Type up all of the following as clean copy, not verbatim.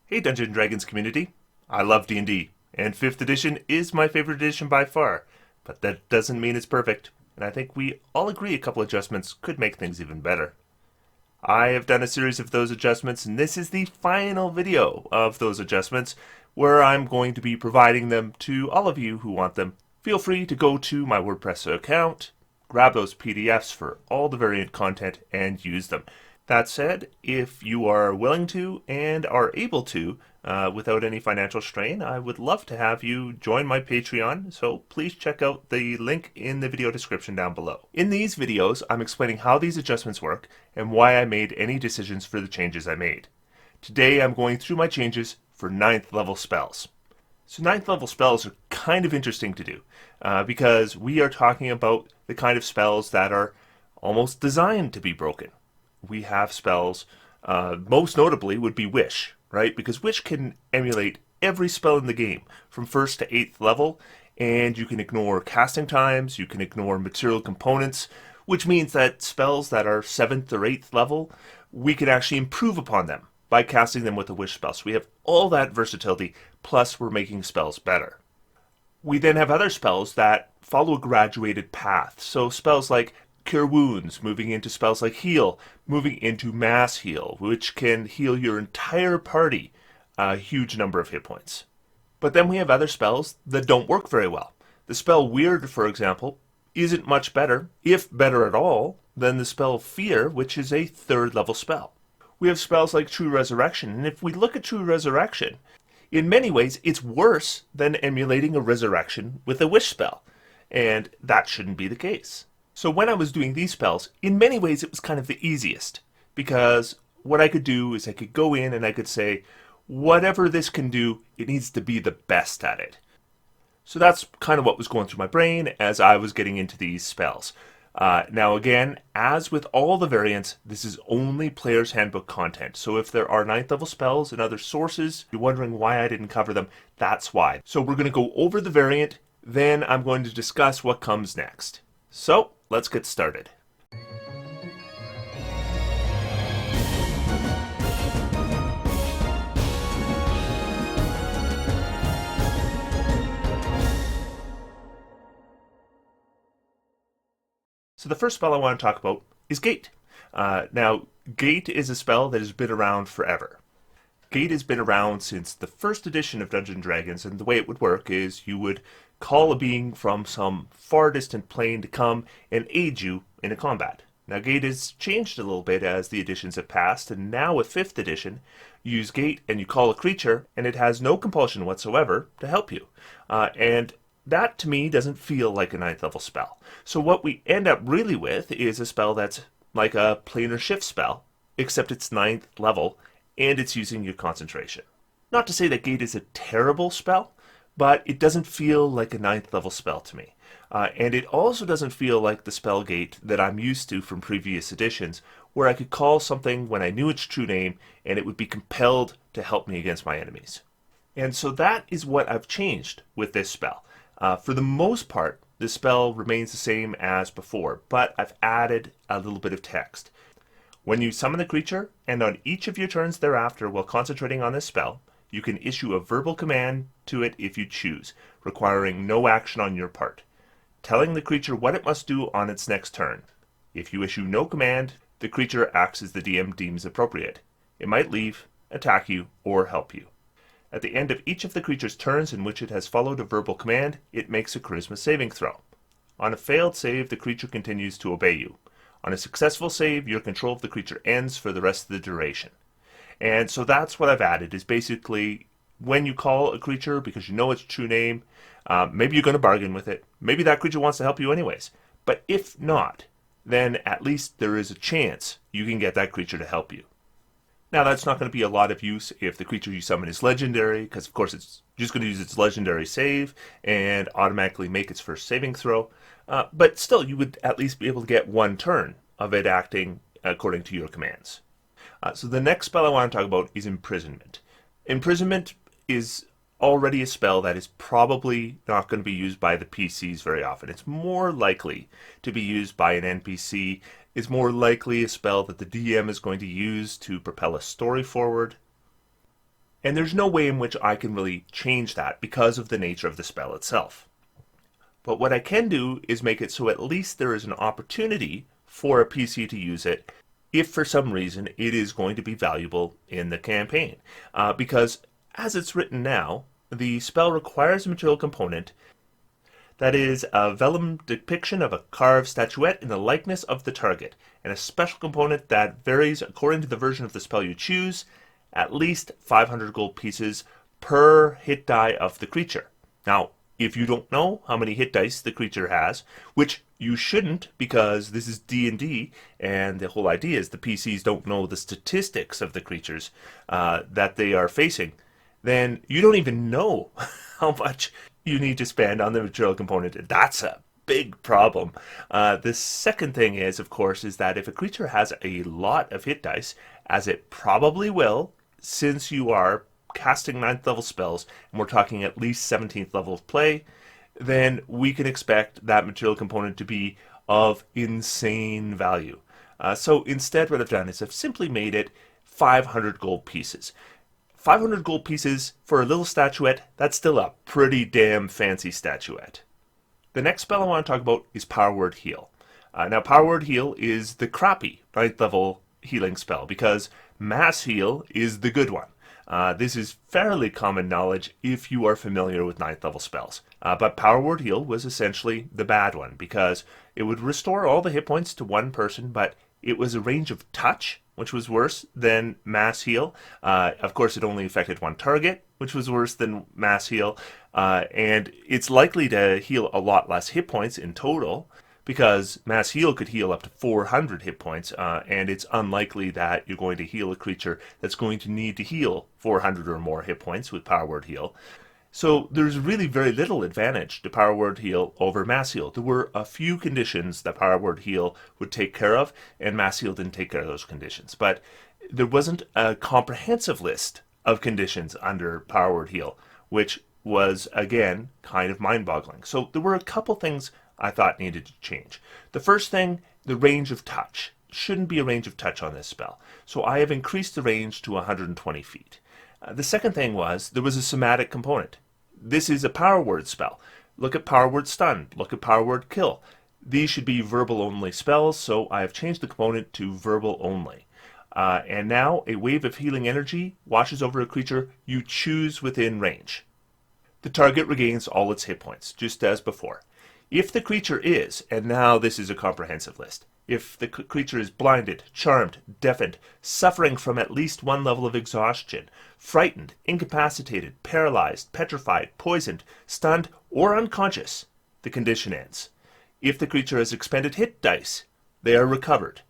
Hey Dungeons & Dragons community, I love D&D, and 5th edition is my favorite edition by far, but that doesn't mean it's perfect, and I think we all agree a couple adjustments could make things even better. I have done a series of those adjustments, and this is the final video of those adjustments, where I'm going to be providing them to all of you who want them. Feel free to go to my WordPress account, grab those PDFs for all the variant content, and use them. That said, if you are willing to and are able to, without any financial strain, I would love to have you join my Patreon, so please check out the link in the video description down below. In these videos, I'm explaining how these adjustments work and why I made any decisions for the changes I made. Today I'm going through my changes for 9th level spells. So 9th level spells are kind of interesting to do, because we are talking about the kind of spells that are almost designed to be broken. We have spells, most notably would be Wish, right? Because Wish can emulate every spell in the game from 1st to 8th level, and you can ignore casting times, you can ignore material components, which means that spells that are 7th or 8th level, we can actually improve upon them by casting them with a Wish spell. So we have all that versatility, plus we're making spells better. We then have other spells that follow a graduated path. So spells like Cure Wounds, moving into spells like Heal, moving into Mass Heal, which can heal your entire party a huge number of hit points. But then we have other spells that don't work very well. The spell Weird, for example, isn't much better, if better at all, than the spell Fear, which is a 3rd level spell. We have spells like True Resurrection, and if we look at True Resurrection, in many ways it's worse than emulating a resurrection with a Wish spell, and that shouldn't be the case. So when I was doing these spells, in many ways it was kind of the easiest, because what I could do is I could go in and I could say, whatever this can do, it needs to be the best at it. So that's kind of what was going through my brain as I was getting into these spells. Now again, as with all the variants, this is only Players Handbook content. So if there are 9th level spells and other sources, you're wondering why I didn't cover them, that's why. So we're going to go over the variant, then I'm going to discuss what comes next. So let's get started. So the first spell I want to talk about is Gate. Now, Gate is a spell that has been around forever. Gate has been around since the 1st edition of Dungeons & Dragons, and the way it would work is you would call a being from some far distant plane to come and aid you in a combat. Now Gate has changed a little bit as the editions have passed, and now with 5th edition, you use Gate and you call a creature, and it has no compulsion whatsoever to help you. And that to me doesn't feel like a 9th level spell. So what we end up really with is a spell that's like a planar shift spell, except it's 9th level, and it's using your concentration. Not to say that Gate is a terrible spell, but it doesn't feel like a 9th level spell to me. And it also doesn't feel like the spell Gate that I'm used to from previous editions, where I could call something when I knew its true name, and it would be compelled to help me against my enemies. And so that is what I've changed with this spell. For the most part, the spell remains the same as before, but I've added a little bit of text. When you summon the creature, and on each of your turns thereafter while concentrating on this spell, you can issue a verbal command to it if you choose, requiring no action on your part, telling the creature what it must do on its next turn. If you issue no command, the creature acts as the DM deems appropriate. It might leave, attack you, or help you. At the end of each of the creature's turns in which it has followed a verbal command, it makes a charisma saving throw. On a failed save, the creature continues to obey you. On a successful save, your control of the creature ends for the rest of the duration. And so that's what I've added, is basically when you call a creature because you know its true name, maybe you're going to bargain with it. Maybe that creature wants to help you anyways. But if not, then at least there is a chance you can get that creature to help you. Now that's not going to be a lot of use if the creature you summon is legendary, because of course it's just going to use its legendary save and automatically make its first saving throw. But still, you would at least be able to get one turn of it acting according to your commands. So the next spell I want to talk about is Imprisonment. Imprisonment is already a spell that is probably not going to be used by the PCs very often. It's more likely to be used by an NPC. It's more likely a spell that the DM is going to use to propel a story forward. And there's no way in which I can really change that because of the nature of the spell itself. But what I can do is make it so at least there is an opportunity for a PC to use it if for some reason it is going to be valuable in the campaign. Because as it's written now, the spell requires a material component that is a vellum depiction of a carved statuette in the likeness of the target, and a special component that varies according to the version of the spell you choose, at least 500 gold pieces per hit die of the creature. Now, if you don't know how many hit dice the creature has, which you shouldn't because this is D&D, and the whole idea is the PCs don't know the statistics of the creatures that they are facing, then you don't even know how much you need to spend on the material component. That's a big problem. The second thing is, of course, is that if a creature has a lot of hit dice, as it probably will, since you are casting 9th level spells, and we're talking at least 17th level of play, then we can expect that material component to be of insane value. So instead what I've done is I've simply made it 500 gold pieces. 500 gold pieces for a little statuette, that's still a pretty damn fancy statuette. The next spell I want to talk about is Power Word Heal. Now Power Word Heal is the crappy 9th level healing spell because Mass Heal is the good one. This is fairly common knowledge if you are familiar with 9th level spells. But Power Word Heal was essentially the bad one because it would restore all the hit points to one person, but it was a range of touch, which was worse than Mass Heal. Of course, it only affected one target, which was worse than Mass Heal. And it's likely to heal a lot less hit points in total, because Mass Heal could heal up to 400 hit points, and it's unlikely that you're going to heal a creature that's going to need to heal 400 or more hit points with Power Word Heal. So there's really very little advantage to Power Word Heal over Mass Heal. There were a few conditions that Power Word Heal would take care of, and Mass Heal didn't take care of those conditions. But there wasn't a comprehensive list of conditions under Power Word Heal, which was, again, kind of mind-boggling. So there were a couple things I thought needed to change. The first thing, the range of touch. Shouldn't be a range of touch on this spell. So I have increased the range to 120 feet. The second thing was, there was a somatic component. This is a power word spell. Look at Power Word Stun. Look at Power Word Kill. These should be verbal only spells, so I have changed the component to verbal only. And now a wave of healing energy washes over a creature you choose within range. The target regains all its hit points, just as before. If the creature is, and now this is a comprehensive list, if the creature is blinded, charmed, deafened, suffering from at least one level of exhaustion, frightened, incapacitated, paralyzed, petrified, poisoned, stunned, or unconscious, the condition ends. If the creature has expended hit dice, they are recovered.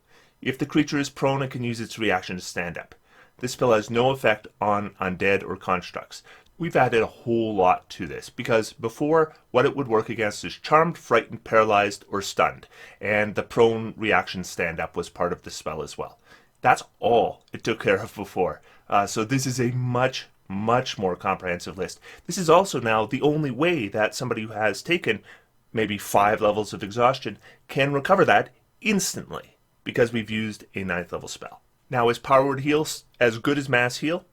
If the creature is prone and can use its reaction to stand up. This spell has no effect on undead or constructs. We've added a whole lot to this, because before, what it would work against is charmed, frightened, paralyzed, or stunned, and the prone reaction stand-up was part of the spell as well. That's all it took care of before. So this is a much, much more comprehensive list. This is also now the only way that somebody who has taken maybe 5 levels of exhaustion can recover that instantly, because we've used a 9th level spell. Now, is Power Word Heal as good as Mass Heal?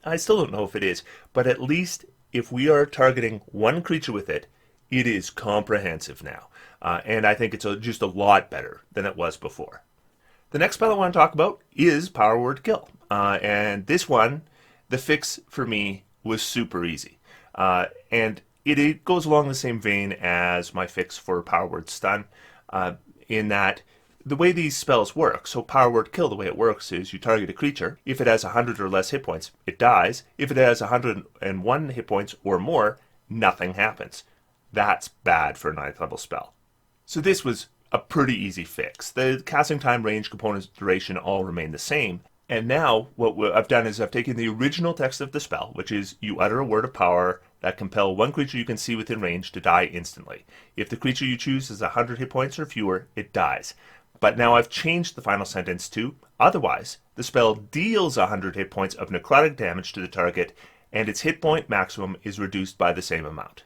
I still don't know if it is, but at least if we are targeting one creature with it, it is comprehensive now. And I think it's just a lot better than it was before. The next spell I want to talk about is Power Word Kill. And this one, the fix for me was super easy. And it goes along the same vein as my fix for Power Word Stun, in that the way these spells work, so Power Word Kill, the way it works is you target a creature. If it has 100 or less hit points, it dies. If it has 101 hit points or more, nothing happens. That's bad for a 9th level spell. So this was a pretty easy fix. The casting time, range, components, duration all remain the same. And now what I've done is I've taken the original text of the spell, which is you utter a word of power that compel one creature you can see within range to die instantly. If the creature you choose has 100 hit points or fewer, it dies. But now I've changed the final sentence to, otherwise, the spell deals 100 hit points of necrotic damage to the target, and its hit point maximum is reduced by the same amount.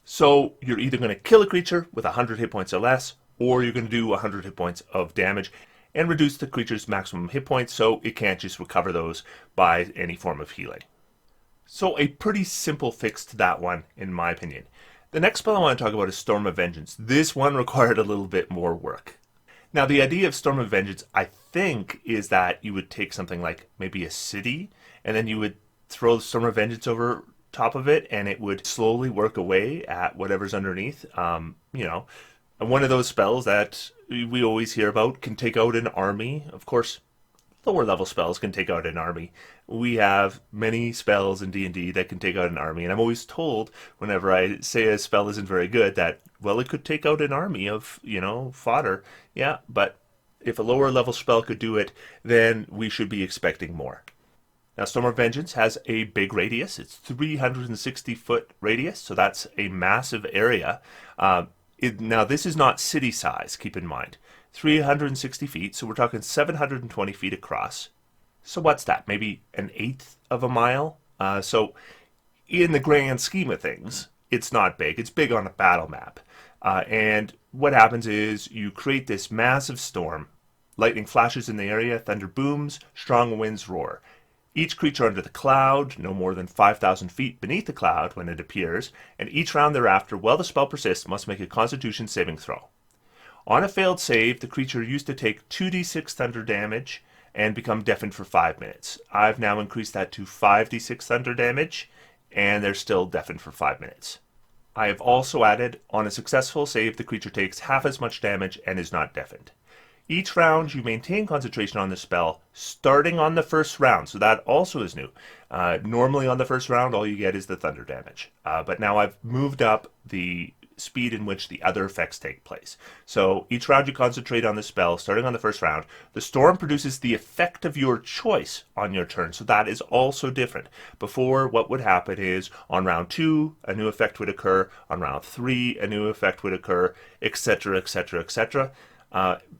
So you're either going to kill a creature with 100 hit points or less, or you're going to do 100 hit points of damage and reduce the creature's maximum hit points so it can't just recover those by any form of healing. So a pretty simple fix to that one, in my opinion. The next spell I want to talk about is Storm of Vengeance. This one required a little bit more work. Now, the idea of Storm of Vengeance, I think, is that you would take something like maybe a city, and then you would throw Storm of Vengeance over top of it, and it would slowly work away at whatever's underneath. And one of those spells that we always hear about can take out an army. Of course, lower level spells can take out an army. We have many spells in D&D that can take out an army, and I'm always told whenever I say a spell isn't very good that, well, it could take out an army of, fodder. Yeah, but if a lower level spell could do it, then we should be expecting more. Now, Storm of Vengeance has a big radius. It's 360-foot radius, so that's a massive area. Now, this is not city size, keep in mind. 360 feet, so we're talking 720 feet across. So what's that? Maybe an eighth of a mile? So in the grand scheme of things, it's not big. It's big on a battle map. And what happens is you create this massive storm. Lightning flashes in the area, thunder booms, strong winds roar. Each creature under the cloud, no more than 5,000 feet beneath the cloud when it appears, and each round thereafter, while the spell persists, must make a Constitution saving throw. On a failed save, the creature used to take 2d6 thunder damage and become deafened for 5 minutes. I've now increased that to 5d6 thunder damage, and they're still deafened for 5 minutes. I have also added, on a successful save, the creature takes half as much damage and is not deafened. Each round, you maintain concentration on the spell, starting on the first round, so that also is new. Normally on the first round, all you get is the thunder damage. But now I've moved up the speed in which the other effects take place. So each round you concentrate on the spell, starting on the first round. The storm produces the effect of your choice on your turn, so that is also different. Before, what would happen is, on round 2, a new effect would occur, on round 3, a new effect would occur, etc., etc., etc.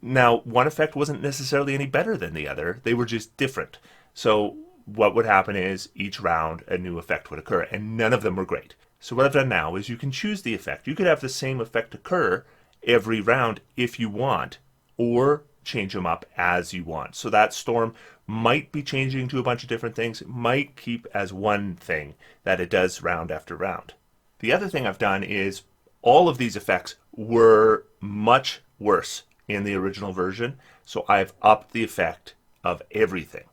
Now, one effect wasn't necessarily any better than the other, they were just different. So what would happen is, each round a new effect would occur, and none of them were great. So what I've done now is you can choose the effect. You could have the same effect occur every round if you want, or change them up as you want. So that storm might be changing to a bunch of different things. It might keep as one thing that it does round after round. The other thing I've done is all of these effects were much worse in the original version, so I've upped the effect of everything.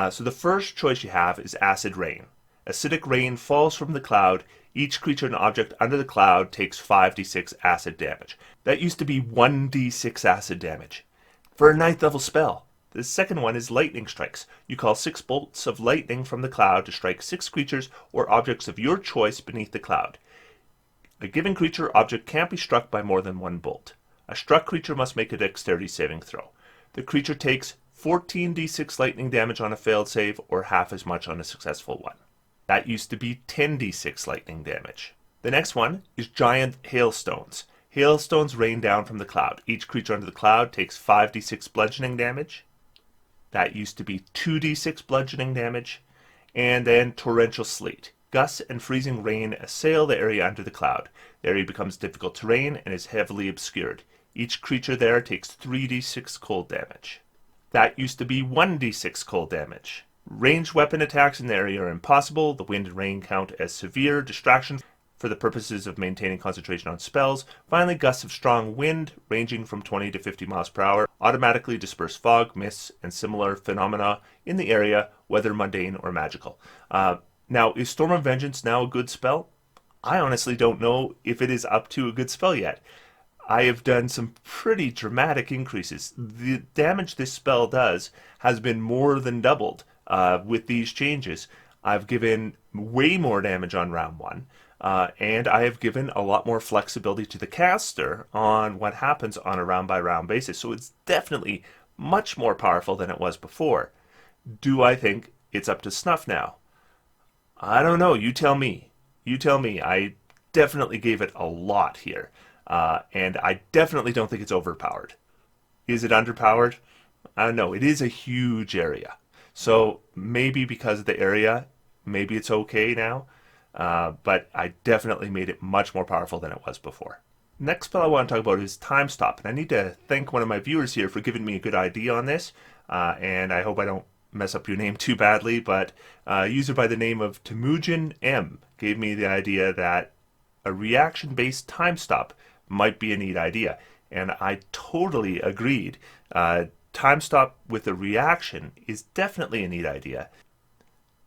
So the first choice you have is Acid Rain. Acidic rain falls from the cloud. Each creature and object under the cloud takes 5d6 acid damage. That used to be 1d6 acid damage for a 9th level spell. The second one is Lightning Strikes. You call 6 bolts of lightning from the cloud to strike 6 creatures or objects of your choice beneath the cloud. A given creature or object can't be struck by more than 1 bolt. A struck creature must make a dexterity saving throw. The creature takes 14d6 lightning damage on a failed save, or half as much on a successful one. That used to be 10d6 lightning damage. The next one is Giant Hailstones. Hailstones rain down from the cloud. Each creature under the cloud takes 5d6 bludgeoning damage. That used to be 2d6 bludgeoning damage. And then Torrential Sleet. Gusts and freezing rain assail the area under the cloud. The area becomes difficult terrain and is heavily obscured. Each creature there takes 3d6 cold damage. That used to be 1d6 cold damage. Ranged weapon attacks in the area are impossible. The wind and rain count as severe distractions for the purposes of maintaining concentration on spells. Finally, gusts of strong wind, ranging from 20 to 50 miles per hour, automatically disperse fog, mists, and similar phenomena in the area, whether mundane or magical. Now, is Storm of Vengeance now a good spell? I honestly don't know if it is up to a good spell yet. I have done some pretty dramatic increases. The damage this spell does has been more than doubled with these changes. I've given way more damage on round 1, and I have given a lot more flexibility to the caster on what happens on a round-by-round basis. So it's definitely much more powerful than it was before. Do I think it's up to snuff now? I don't know. You tell me. You tell me. I definitely gave it a lot here. And I definitely don't think it's overpowered. Is it underpowered? I don't know. It is a huge area. So maybe because of the area, maybe it's okay now. But I definitely made it much more powerful than it was before. Next spell I want to talk about is Timestop. And I need to thank one of my viewers here for giving me a good idea on this. And I hope I don't mess up your name too badly, but a user by the name of Temujin M gave me the idea that a reaction-based time stop might be a neat idea. And I totally agreed. Time stop with a reaction is definitely a neat idea.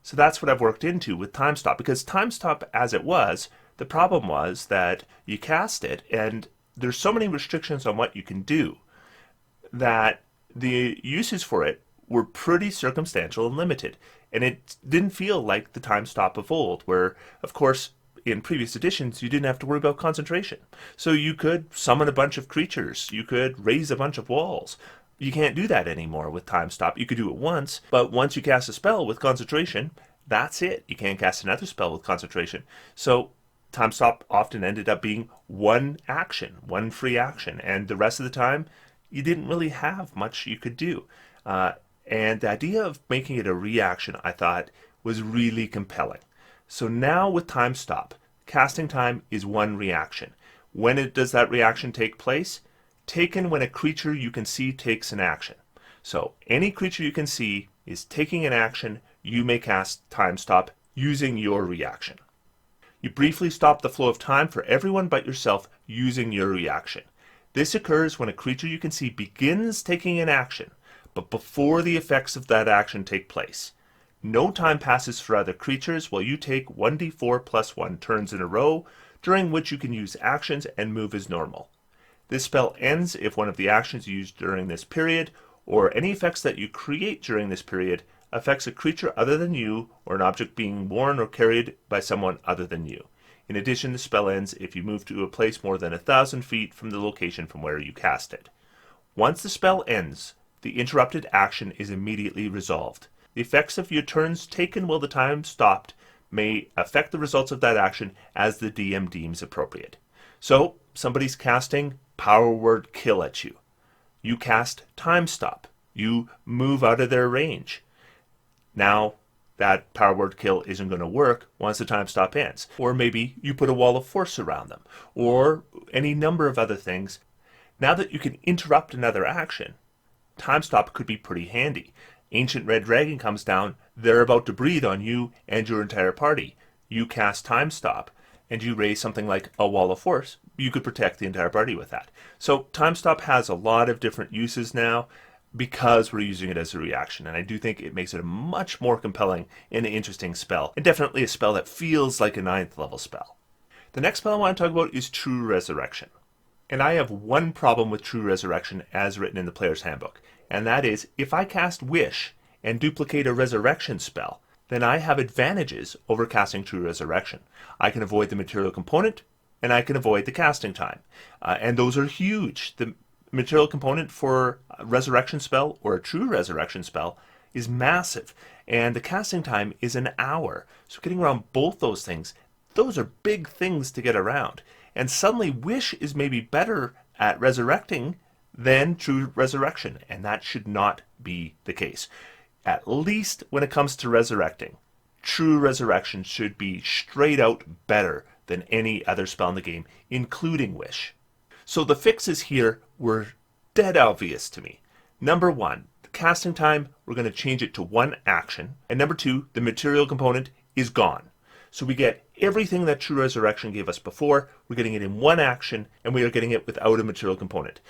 So that's what I've worked into with time stop, because time stop as it was, the problem was that you cast it and there's so many restrictions on what you can do that the uses for it were pretty circumstantial and limited. And it didn't feel like the time stop of old, where, of course, in previous editions, you didn't have to worry about concentration. So you could summon a bunch of creatures, you could raise a bunch of walls. You can't do that anymore with time stop. You could do it once, but once you cast a spell with concentration, that's it. You can't cast another spell with concentration. So time stop often ended up being one action, one free action, and the rest of the time, you didn't really have much you could do. And the idea of making it a reaction, I thought, was really compelling. So now with time stop, casting time is one reaction. When does that reaction take place? Taken when a creature you can see takes an action. So any creature you can see is taking an action, you may cast time stop using your reaction. You briefly stop the flow of time for everyone but yourself using your reaction. This occurs when a creature you can see begins taking an action, but before the effects of that action take place. No time passes for other creatures while you take 1d4 plus 1 turns in a row, during which you can use actions and move as normal. This spell ends if one of the actions used during this period, or any effects that you create during this period, affects a creature other than you, or an object being worn or carried by someone other than you. In addition, the spell ends if you move to a place more than 1,000 feet from the location from where you cast it. Once the spell ends, the interrupted action is immediately resolved. The effects of your turns taken while the time stopped may affect the results of that action as the DM deems appropriate. So, somebody's casting Power Word Kill at you. You cast Time Stop. You move out of their range. Now, that Power Word Kill isn't going to work once the time stop ends. Or maybe you put a wall of force around them. Or any number of other things. Now that you can interrupt another action, time stop could be pretty handy. Ancient Red Dragon comes down, they're about to breathe on you and your entire party. You cast Time Stop, and you raise something like a Wall of Force. You could protect the entire party with that. So Time Stop has a lot of different uses now because we're using it as a reaction, and I do think it makes it a much more compelling and interesting spell, and definitely a spell that feels like a 9th level spell. The next spell I want to talk about is True Resurrection. And I have one problem with True Resurrection as written in the Player's Handbook, and that is, if I cast Wish and duplicate a Resurrection spell, then I have advantages over casting True Resurrection. I can avoid the material component, and I can avoid the casting time. And those are huge. The material component for a Resurrection spell or a True Resurrection spell is massive, and the casting time is an hour. So getting around both those things, those are big things to get around. And suddenly Wish is maybe better at resurrecting than True Resurrection, and that should not be the case. At least when it comes to resurrecting, True Resurrection should be straight out better than any other spell in the game, including Wish. So the fixes here were dead obvious to me. Number one, the casting time, we're going to change it to one action. And number two, the material component is gone. So we get everything that True Resurrection gave us before. We're getting it in one action, and we are getting it without a material component.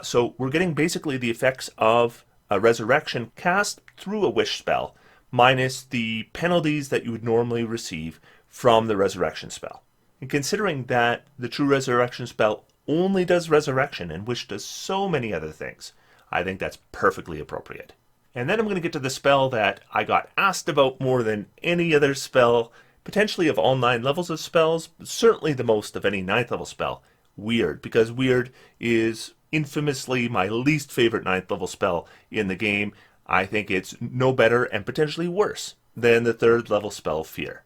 So we're getting basically the effects of a Resurrection cast through a Wish spell, minus the penalties that you would normally receive from the Resurrection spell. And considering that the True Resurrection spell only does Resurrection and Wish does so many other things, I think that's perfectly appropriate. And then I'm going to get to the spell that I got asked about more than any other spell, potentially of all 9 levels of spells, but certainly the most of any 9th level spell, Weird, because Weird is infamously my least favorite 9th level spell in the game. I think it's no better and potentially worse than the 3rd level spell Fear.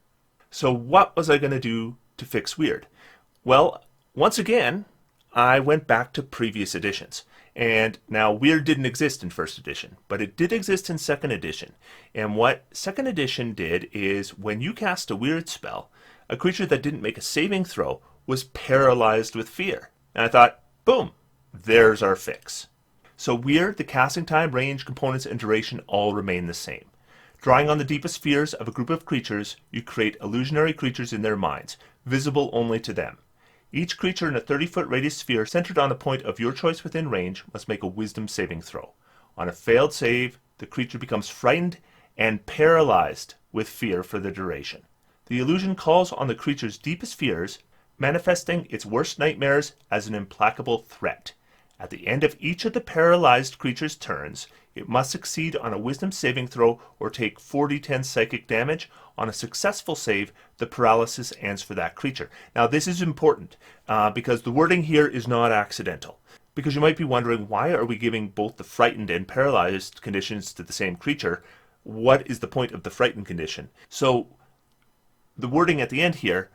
So what was I going to do to fix Weird? Well, once again, I went back to previous editions. And now Weird didn't exist in 1st edition, but it did exist in 2nd edition. And what 2nd edition did is when you cast a Weird spell, a creature that didn't make a saving throw was paralyzed with fear. And I thought, boom, there's our fix. So Weird, the casting time, range, components, and duration all remain the same. Drawing on the deepest fears of a group of creatures, you create illusionary creatures in their minds, visible only to them. Each creature in a 30-foot radius sphere centered on a point of your choice within range must make a wisdom saving throw. On a failed save, the creature becomes frightened and paralyzed with fear for the duration. The illusion calls on the creature's deepest fears, manifesting its worst nightmares as an implacable threat. At the end of each of the paralyzed creature's turns, it must succeed on a wisdom saving throw or take 4d10 psychic damage. On a successful save, the paralysis ends for that creature. Now this is important because the wording here is not accidental. Because you might be wondering, why are we giving both the frightened and paralyzed conditions to the same creature? What is the point of the frightened condition? So the wording at the end here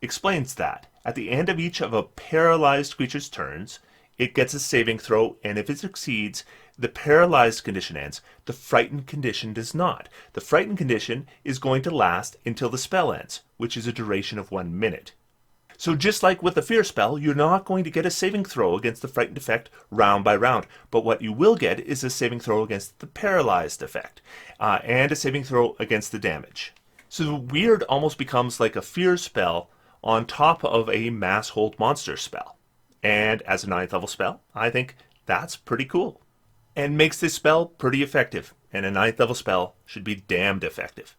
explains that. At the end of each of a paralyzed creature's turns, it gets a saving throw, and if it succeeds, the paralyzed condition ends. The frightened condition does not. The frightened condition is going to last until the spell ends, which is a duration of 1 minute. So just like with the fear spell, you're not going to get a saving throw against the frightened effect round by round, but what you will get is a saving throw against the paralyzed effect, and a saving throw against the damage. So the weird almost becomes like a fear spell on top of a mass hold monster spell. And as a 9th level spell, I think that's pretty cool. And makes this spell pretty effective. And a 9th level spell should be damned effective.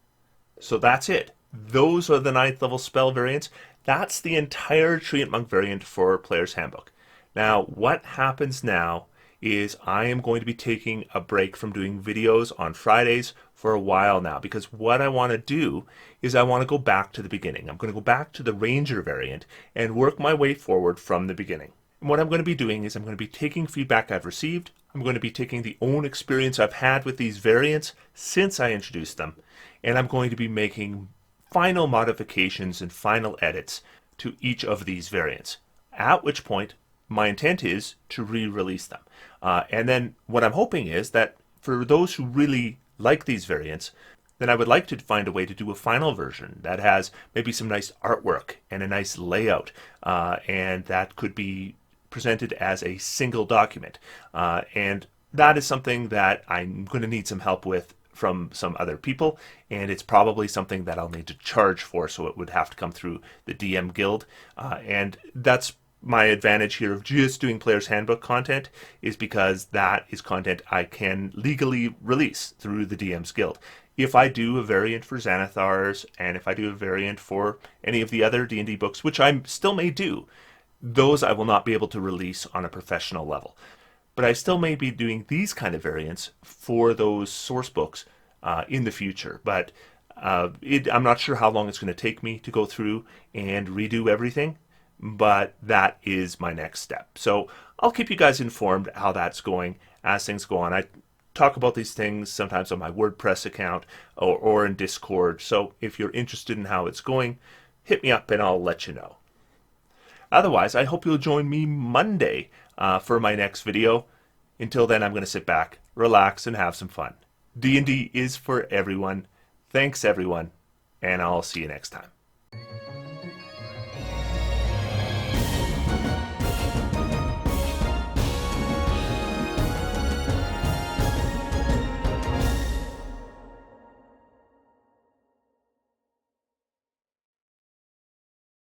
So that's it. Those are the 9th level spell variants. That's the entire Treantmonk variant for Players Handbook. Now, what happens now is I am going to be taking a break from doing videos on Fridays for a while now, because what I want to do is I want to go back to the beginning. I'm going to go back to the Ranger variant and work my way forward from the beginning. And what I'm going to be doing is I'm going to be taking feedback I've received. I'm going to be taking the own experience I've had with these variants since I introduced them, and I'm going to be making final modifications and final edits to each of these variants, at which point my intent is to re-release them. And then what I'm hoping is that for those who really like these variants, then I would like to find a way to do a final version that has maybe some nice artwork and a nice layout, and that could be presented as a single document. And that is something that I'm going to need some help with from some other people, and it's probably something that I'll need to charge for, so it would have to come through the DM Guild. And that's my advantage here of just doing Players Handbook content, is because that is content I can legally release through the DM's Guild. If I do a variant for Xanathar's, and if I do a variant for any of the other D&D books, which I still may do, those I will not be able to release on a professional level. But I still may be doing these kind of variants for those source books in the future. But I'm not sure how long it's going to take me to go through and redo everything, but that is my next step. So I'll keep you guys informed how that's going as things go on. I talk about these things sometimes on my WordPress account or in Discord. So if you're interested in how it's going, hit me up and I'll let you know. Otherwise, I hope you'll join me Monday for my next video. Until then, I'm going to sit back, relax, and have some fun. D&D is for everyone. Thanks, everyone, and I'll see you next time.